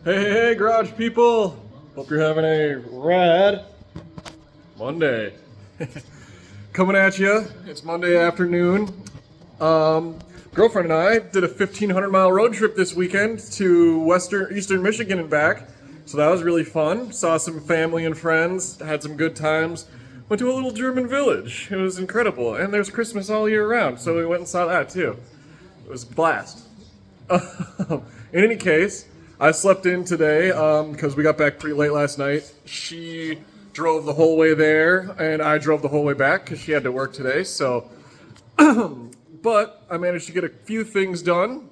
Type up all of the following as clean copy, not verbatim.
Hey, garage people! Hope you're having a rad Monday. Coming at you. It's Monday afternoon. Girlfriend and I did a 1,500-mile road trip this weekend to Eastern Michigan and back. So that was really fun. Saw some family and friends. Had some good times. Went to a little German village. It was incredible. And there's Christmas all year round, so we went and saw that too. It was a blast. In any case, I slept in today because we got back pretty late last night. She drove the whole way there, and I drove the whole way back because she had to work today. So, but I managed to get a few things done,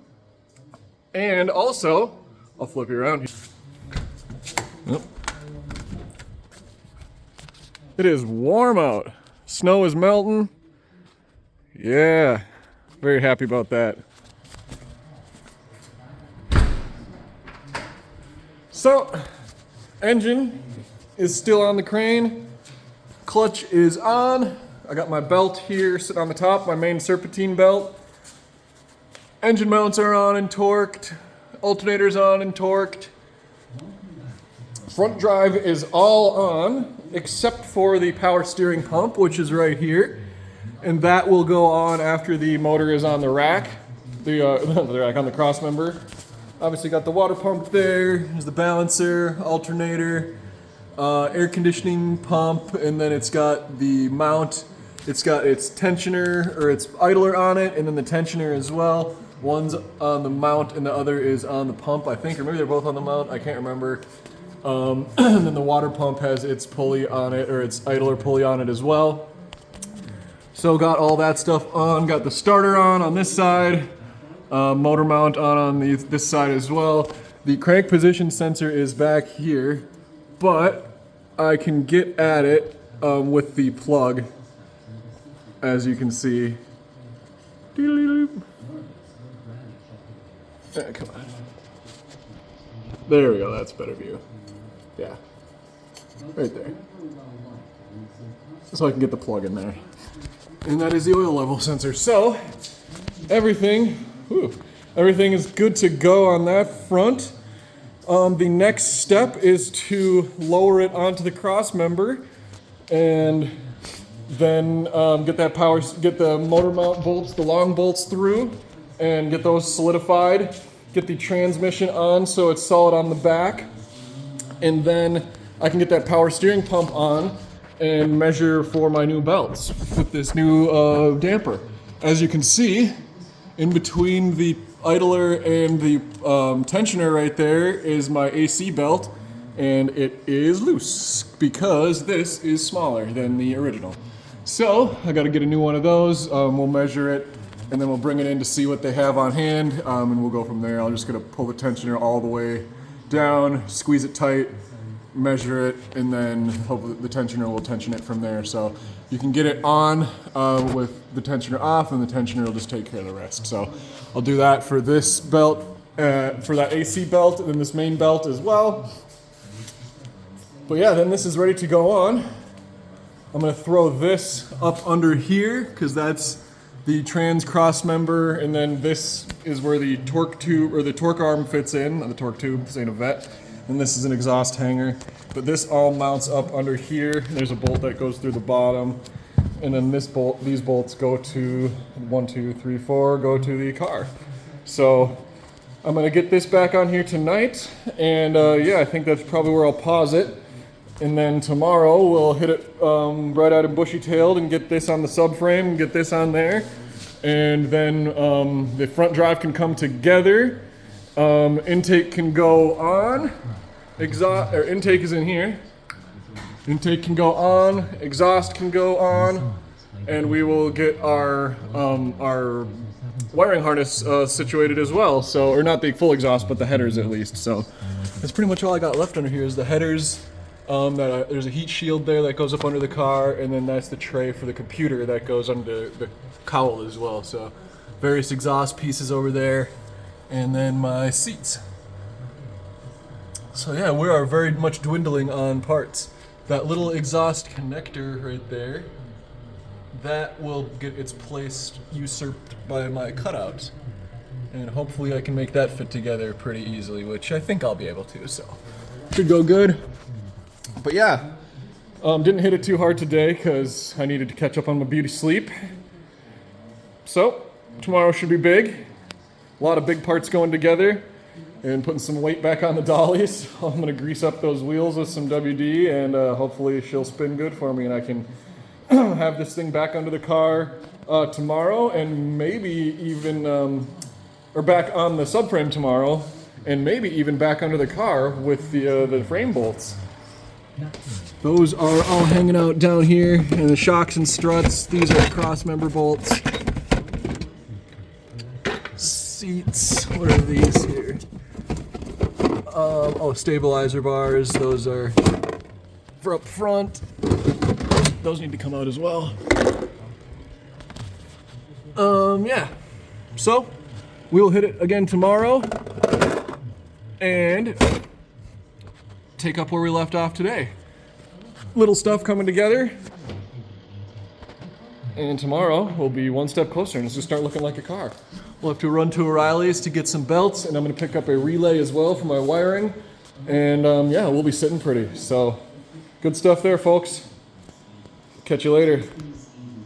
and also, I'll flip you around here. Yep. It is warm out. Snow is melting. Yeah, very happy about that. So, engine is still on the crane, clutch is on, I got my belt here sitting on the top, my main serpentine belt. Engine mounts are on and torqued, alternator's on and torqued. Front drive is all on, except for the power steering pump, which is right here. And that will go on after the motor is on the rack, the rack on the cross member. Obviously got the water pump there, there's the balancer, alternator, air conditioning pump, and then it's got the mount. It's got its tensioner, or its idler on it, and then the tensioner as well. One's on the mount and the other is on the pump, I think, or maybe they're both on the mount, I can't remember. And then the water pump has its pulley on it, or its idler pulley on it as well. So got all that stuff on, got the starter on this side. Motor mount on this side as well. The crank position sensor is back here, but I can get at it with the plug, as you can see. Come on. There we go, that's a better view. Yeah, right there. So I can get the plug in there. And that is the oil level sensor. So, everything is good to go on that front. The next step is to lower it onto the cross member and then get the motor mount bolts, the long bolts through, and get those solidified. Get the transmission on so it's solid on the back. And then I can get that power steering pump on and measure for my new belts with this new damper. As you can see, in between the idler and the tensioner right there is my AC belt, and it is loose because this is smaller than the original. So I got to get a new one of those. We'll measure it, and then we'll bring it in to see what they have on hand, and we'll go from there. I'm just going to pull the tensioner all the way down, squeeze it tight, measure it, and then hopefully the tensioner will tension it from there. So you can get it on with the tensioner off, and the tensioner will just take care of the rest. So I'll do that for this belt, for that AC belt, and then this main belt as well. But yeah, then this is ready to go on. I'm gonna throw this up under here, because that's the trans cross member, and then this is where the torque tube, or the torque arm fits in, not the torque tube, this ain't a vet. And this is an exhaust hanger, but this all mounts up under here. There's a bolt that goes through the bottom, and then these bolts go to 1, 2, 3, 4, go to the car. So I'm gonna get this back on here tonight, and yeah, I think that's probably where I'll pause it. And then tomorrow we'll hit it right out and bushy-tailed and get this on the subframe and get this on there. And then the front drive can come together. Intake can go on. Intake is in here. Intake can go on. Exhaust can go on. And we will get our wiring harness situated as well. So, or not the full exhaust, but the headers at least. So that's pretty much all I got left under here is the headers. There's a heat shield there that goes up under the car, and then that's the tray for the computer that goes under the cowl as well. So various exhaust pieces over there, and then my seats. So yeah, we are very much dwindling on parts. That little exhaust connector right there, that will get its place usurped by my cutout. And hopefully I can make that fit together pretty easily, which I think I'll be able to, so should go good. But yeah, didn't hit it too hard today because I needed to catch up on my beauty sleep. So tomorrow should be big. A lot of big parts going together and putting some weight back on the dollies. I'm gonna grease up those wheels with some WD and hopefully she'll spin good for me and I can have this thing back under the car tomorrow and maybe even or back on the subframe tomorrow, and maybe even back under the car with the frame bolts. Those are all hanging out down here, and the shocks and struts. These are cross member bolts. Seats. What are these here? Oh, stabilizer bars. Those are for up front. Those need to come out as well. Yeah. So we'll hit it again tomorrow and take up where we left off today. Little stuff coming together. And tomorrow we'll be one step closer and it's gonna start looking like a car. We'll have to run to O'Reilly's to get some belts and I'm gonna pick up a relay as well for my wiring. And yeah, we'll be sitting pretty. So good stuff there, folks. Catch you later.